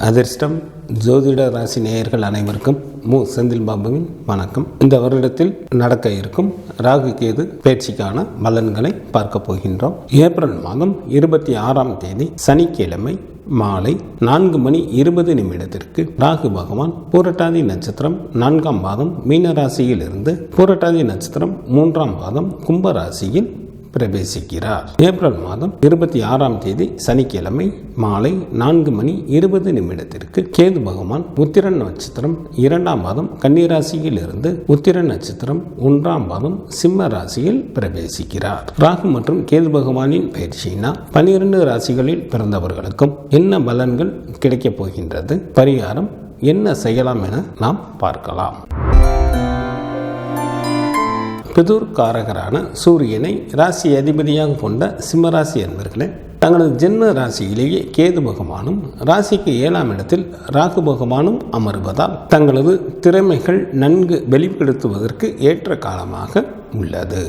அதிர்ஷ்டம் ஜோதிட ராசி நேயர்கள் அனைவருக்கும் செந்தில் பாபுவின் வணக்கம். இந்த வருடத்தில் நடக்க இருக்கும் ராகு கேது பயிற்சிக்கான பலன்களை பார்க்க போகின்றோம். ஏப்ரல் மாதம் 26ஆம் தேதி சனிக்கிழமை மாலை 4:20 ராகு பகவான் பூரட்டாதி நட்சத்திரம் 4ஆம் பாதம் மீன ராசியில் இருந்து பூரட்டாதி நட்சத்திரம் 3ஆம் பாதம் கும்ப ராசியில் பிரவேசிக்கிறார். ஏப்ரல் மாதம் 26ஆம் தேதி சனிக்கிழமை மாலை 4:20 கேது பகவான் உத்திரன் நட்சத்திரம் 2ஆம் பாதம் கன்னிராசியில் இருந்து உத்திரன் நட்சத்திரம் 1ஆம் பாதம் சிம்ம ராசியில் பிரவேசிக்கிறார். ராகு மற்றும் கேது பகவானின் பயிற்சியினால் 12 ராசிகளில் பிறந்தவர்களுக்கும் என்ன பலன்கள் கிடைக்கப் போகின்றது, பரிகாரம் என்ன செய்யலாம் என நாம் பார்க்கலாம். பிதுர்காரகரான சூரியனை ராசி அதிபதியாக கொண்ட சிம்மராசி என்பர்களே, தங்களது ஜென்ம ராசியிலேயே கேது பகவானும் ராசிக்கு 7ஆம் இடத்தில் ராகு பகவானும் அமர்வதால் தங்களது திறமைகள் நன்கு வெளிப்படுத்துவதற்கு ஏற்ற காலமாக உள்ளது.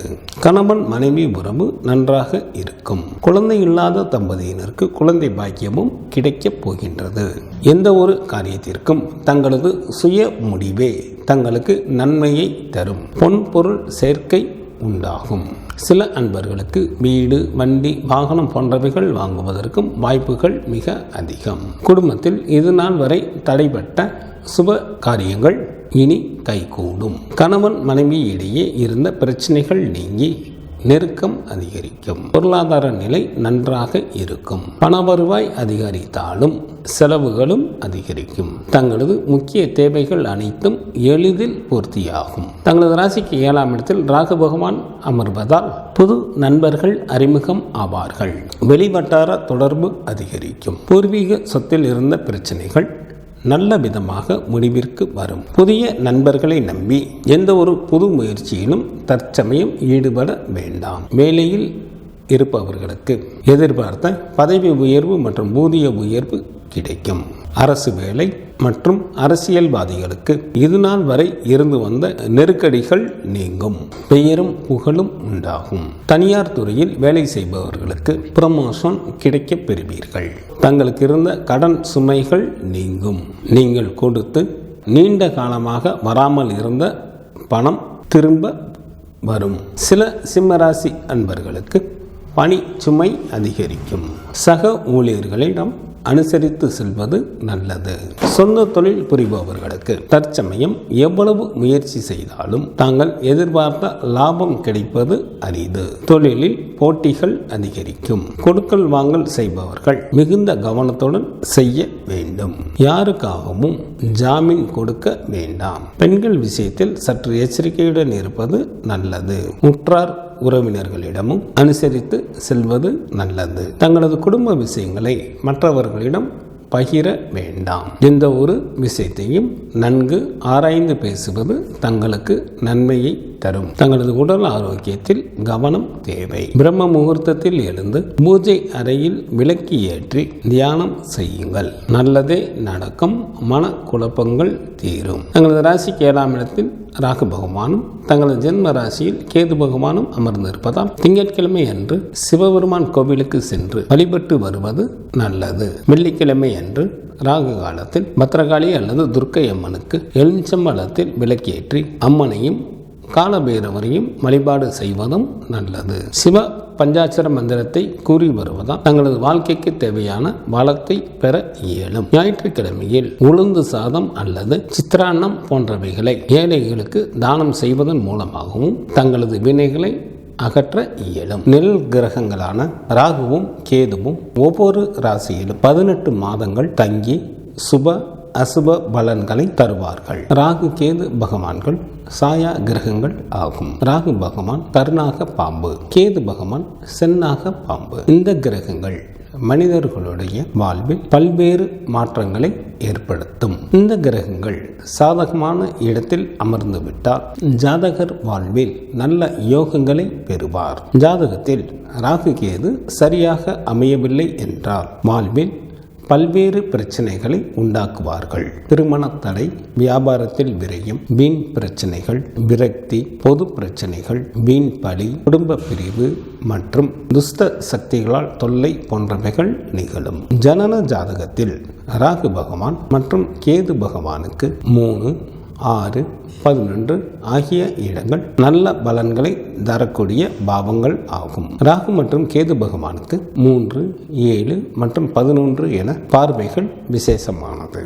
கணவன் மனைவி உறவு நன்றாக இருக்கும். குழந்தை இல்லாத தம்பதியினருக்கு குழந்தை பாக்கியமும் கிடைக்கப் போகின்றது. எந்த ஒரு காரியத்திற்கும் தங்களது சுய முடிவே தங்களுக்கு நன்மையை தரும். பொன் பொருள் சேர்க்கை உண்டாகும். சில அன்பர்களுக்கு வீடு, வண்டி, வாகனம் போன்றவைகள் வாங்குவதற்கும் வாய்ப்புகள் மிக அதிகம். குடும்பத்தில் இது நாள் வரை தடைப்பட்ட சுப காரியங்கள் இனி கைகூடும். கணவன் மனைவி இடையே இருந்த பிரச்சனைகள் நீங்கி நெருக்கம் அதிகரிக்கும். பொருளாதார நிலை நன்றாக இருக்கும். பண வருவாய் அதிகரித்தாலும் செலவுகளும் அதிகரிக்கும். தங்களது முக்கிய தேவைகள் அனைத்தும் எளிதில் பூர்த்தியாகும். தங்களது ராசிக்கு 7ஆம் இடத்தில் ராகு பகவான் அமர்வதால் புது நண்பர்கள் அறிமுகம் ஆவார்கள். வெளிவட்டார தொடர்பு அதிகரிக்கும். பூர்வீக சொத்தில் இருந்த பிரச்சனைகள் நல்ல விதமாக முடிவிற்கு வரும். புதிய நண்பர்களை நம்பி எந்த ஒரு புது முயற்சியிலும் தற்சமயம் ஈடுபட வேண்டாம். வேலையில் இருப்பவர்களுக்கு எதிர்பார்த்த பதவி உயர்வு மற்றும் ஊதிய உயர்வு கிடைக்கும். அரசு வேலை மற்றும் அரசியல்வாதிகளுக்கு இது நாள் வரை இருந்து வந்த நெருக்கடிகள் நீங்கும். பெயரும் புகழும் உண்டாகும். தனியார் துறையில் வேலை செய்பவர்களுக்கு ப்ரமோஷன் கிடைக்கப் பெறுவீர்கள். தங்களுக்கு இருந்த கடன் சுமைகள் நீங்கும். நீங்கள் கொடுத்து நீண்ட காலமாக வராமல் இருந்த பணம் திரும்ப வரும். சில சிம்மராசி அன்பர்களுக்கு பணி சுமை அதிகரிக்கும். சக ஊழியர்களிடம் அனுசரித்து செல்வது நல்லது. சொந்த தொழில் புரிபவர்களுக்கு தற்சமயம் எவ்வளவு முயற்சி செய்தாலும் தாங்கள் எதிர்பார்த்த லாபம் கிடைப்பது அரிது. தொழிலில் போட்டிகள் அதிகரிக்கும். கொடுக்கல் வாங்கல் செய்பவர்கள் மிகுந்த கவனத்துடன் செய்ய வேண்டும். யாருக்காகவும் ஜாமீன் கொடுக்க வேண்டாம். பெண்கள் விஷயத்தில் சற்று எச்சரிக்கையுடன் இருப்பது நல்லது. உற்றார் உறவினர்களிடமும் அனுசரித்து செல்வது நல்லது. தங்களது குடும்ப விஷயங்களை மற்றவர்களிடம் பகிர வேண்டாம். எந்த ஒரு விஷயத்தையும் நன்கு ஆராய்ந்து பேசுவது தங்களுக்கு நன்மையை தரும். தங்களது உடல் ஆரோக்கியத்தில் கவனம் தேவை. பிரம்ம முகூர்த்தத்தில் எழுந்து பூஜை அறையில் விளக்கு ஏற்றி தியானம் செய்யுங்கள். நல்லதே நடக்கும். மன குழப்பங்கள் தீரும். தங்களது ராசிக்கு 7ஆம் இடத்தில் ராகு பகவானும் தங்களது ஜென்ம ராசியில் கேது பகவானும் அமர்ந்திருப்பதால் திங்கட்கிழமை அன்று சிவபெருமான் கோவிலுக்கு சென்று வழிபட்டு வருவது நல்லது. வெள்ளிக்கிழமை அன்று ராகு காலத்தில் பத்ரகாளி அல்லது துர்க்கை அம்மனுக்கு எலுமிச்சம்பழத்தில் விளக்கேற்றி அம்மனையும் காலபைரவரையும் வழிபாடு செய்வதும் நல்லது. சிவ பஞ்சாட்சர மந்திரத்தை கூறி வருவதால் தங்களது வாழ்க்கைக்கு தேவையான வளத்தை பெற இயலும். ஞாயிற்றுக்கிழமையில் உளுந்து சாதம் அல்லது சித்திரான்னம் போன்றவைகளை ஏழைகளுக்கு தானம் செய்வதன் மூலமாகவும் தங்களது வினைகளை அகற்ற இயலும். நெல் கிரகங்களான ராகுவும் கேதுவும் ஒவ்வொரு ராசியிலும் 18 மாதங்கள் தங்கி சுப அசுப பலன்களை தருவார்கள். ராகு கேது பகவான்கள் சாயா கிரகங்கள் ஆகும். ராகு பகவான் கருணாக பாம்பு, கேது பகவான் சென்னாக பாம்பு. இந்த கிரகங்கள் மனிதர்களுடைய வாழ்வில் பல்வேறு மாற்றங்களை ஏற்படுத்தும். இந்த கிரகங்கள் சாதகமான இடத்தில் அமர்ந்து விட்டால் ஜாதகர் வாழ்வில் நல்ல யோகங்களை பெறுவார். ஜாதகத்தில் ராகு கேது சரியாக அமையவில்லை என்றால் வாழ்வில் பல்வேறு பிரச்சனைகளை உண்டாக்குவார்கள். திருமண தடை, வியாபாரத்தில் விரயம், வீண் பிரச்சனைகள், விரக்தி, பொது பிரச்சனைகள், வீண் பழி, குடும்ப பிரிவு மற்றும் துஷ்ட சக்திகளால் தொல்லை போன்றவைகள் நிகழும். ஜனன ஜாதகத்தில் ராகு பகவான் மற்றும் கேது பகவானுக்கு 3, 6, 11 ஆகிய இடங்கள் நல்ல பலன்களை தரக்கூடிய பாவங்கள் ஆகும். ராகு மற்றும் கேது பகவானுக்கு 3, 7 மற்றும் 11 என பார்வைகள் விசேஷமானது.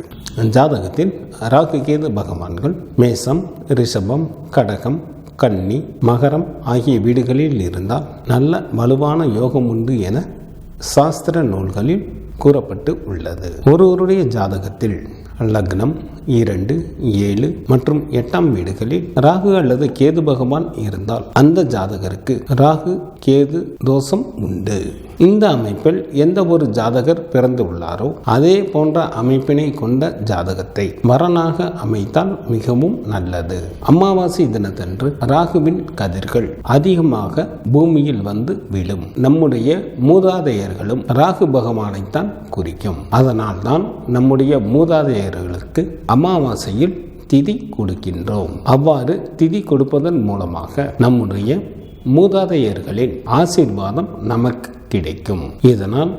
ஜாதகத்தில் ராகு கேது பகவான்கள் மேசம், ரிஷபம், கடகம், கன்னி, மகரம் ஆகிய வீடுகளில் இருந்தால் நல்ல வலுவான யோகம் உண்டு என சாஸ்திர நூல்களில் கூறப்பட்டு உள்ளது. ஒருவருடைய ஜாதகத்தில் லக்னம் 2, 7 மற்றும் 8ஆம் வீடுகளில் ராகு அல்லது கேது பகவான் இருந்தால் அந்த ஜாதகருக்கு ராகு கேது தோஷம் உண்டு. இந்த அமைப்பில் எந்த ஒரு ஜாதகர் பிறந்து உள்ளாரோ அதே போன்ற அமைப்பினை கொண்ட ஜாதகத்தை வரனாக அமைத்தால் மிகவும் நல்லது. அமாவாசை தினத்தன்று ராகுவின் கதிர்கள் அதிகமாக பூமியில் வந்து விழும். நம்முடைய மூதாதையர்களும் ராகு பகவானைத்தான் குறிக்கும். அதனால் தான் நம்முடைய மூதாதையர்களுக்கு அமாவாசையில் திதி கொடுக்கின்றோம். அவ்வாறு திதி கொடுப்பதன் மூலமாக நம்முடைய மூதாதையர்களின் ஆசீர்வாதம் நமக்கு கிடைக்கும். இதனால்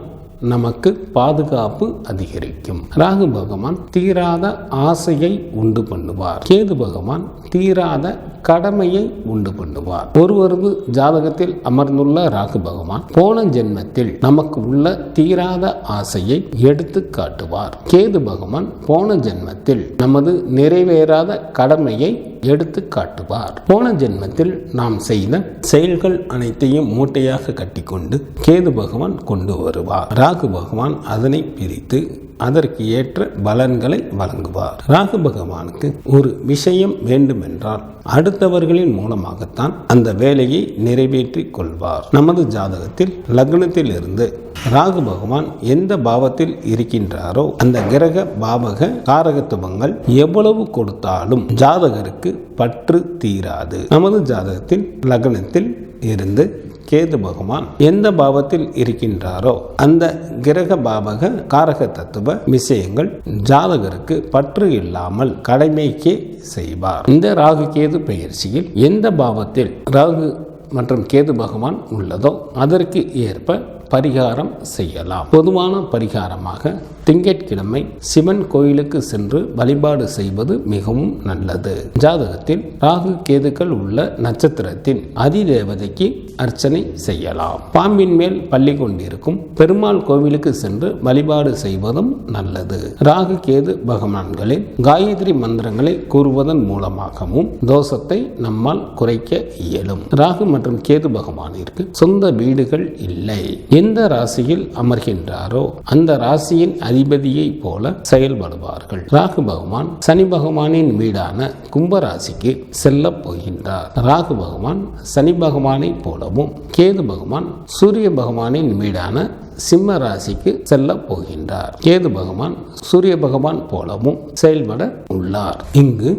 நமக்கு பாதுகாப்பு அதிகரிக்கும். ராகு பகவான் தீராத ஆசையை உண்டு பண்ணுவார். கேது பகவான் தீராத கடமையை உண்டு பண்ணுவார். ஒருவரது ஜாதகத்தில் அமர்ந்துள்ள ராகு பகவான் போன ஜென்மத்தில் நமக்கு உள்ள தீராத ஆசையை எடுத்து காட்டுவார். கேது பகவான் போன ஜென்மத்தில் நமது நிறைவேறாத கடமையை எடுத்து காட்டுவார். போன ஜென்மத்தில் நாம் செய்த செயல்கள் அனைத்தையும் மூட்டையாக கட்டிக்கொண்டு கேது பகவான் கொண்டு வருவார். ராகு பகவான் அதனை பிரித்து அதற்கு ஏற்ற பலன்களை வழங்குவார். ராகு பகவானுக்கு ஒரு விஷயம் வேண்டுமென்றால் அடுத்தவர்களின் மூலமாகத்தான் அந்த வேலையை நிறைவேற்றிக் கொள்வார். நமது ஜாதகத்தில் லக்னத்தில் இருந்து ராகு பகவான் எந்த பாவத்தில் இருக்கின்றாரோ அந்த கிரக பாவக காரகத்துவங்கள் எவ்வளவு கொடுத்தாலும் ஜாதகருக்கு பற்று தீராது. நமது ஜாதகத்தில் லக்னத்தில் இருந்து கேது பகவான் எந்த பாவத்தில் இருக்கின்றாரோ அந்த கிரக பாவக காரக தத்துவ விஷயங்கள் ஜாதகருக்கு பற்று இல்லாமல் கடமைக்கே செய்வார். இந்த ராகு கேது பெயர்ச்சியில் எந்த பாவத்தில் ராகு மற்றும் கேது பகவான் உள்ளதோ அதற்கு ஏற்ப பரிகாரம் செய்யலாம். பொதுவான பரிகாரமாக திங்கட்கிழமை சிவன் கோயிலுக்கு சென்று வழிபாடு செய்வது மிகவும் நல்லது. ஜாதகத்தில் ராகு கேதுக்கள் உள்ள நட்சத்திரத்தின் அதிதேவதைக்கு அர்ச்சனை செய்யலாம். பாம்பின் மேல் பள்ளி கொண்டிருக்கும் பெருமாள் கோவிலுக்கு சென்று வழிபாடு செய்வதும் நல்லது. ராகு கேது பகவான்களின் காயத்ரி மந்திரங்களை கூறுவதன் மூலமாகவும் தோஷத்தை நம்மால் குறைக்க இயலும். ராகு மற்றும் கேது பகவானிற்கு சொந்த வீடுகள் இல்லை. எந்த ராசியில் அமர்கின்றாரோ அந்த ராசியின் அதிபதியை போல செயல்படுவார்கள். ராகு பகவான் சனி பகவானின் வீடான கும்பராசிக்கு செல்ல போகின்றார். ராகு பகவான் சனி பகவானை போலவும் கேது பகவான் சூரிய பகவானின் வீடான சிம்ம ராசிக்கு செல்ல போகின்றார். கேது பகவான் சூரிய பகவான் போலவும் செயல்பட உள்ளார். இங்கு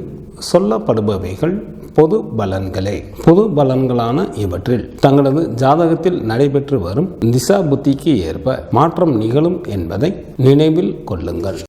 சொல்லப்படுபவைகள் பொது பலன்களே. பொது பலன்களான இவற்றில் தங்களது ஜாதகத்தில் நடைபெற்று வரும் திசா புத்திக்கு ஏற்ப மாற்றம் நிகழும் என்பதை நினைவில் கொள்ளுங்கள்.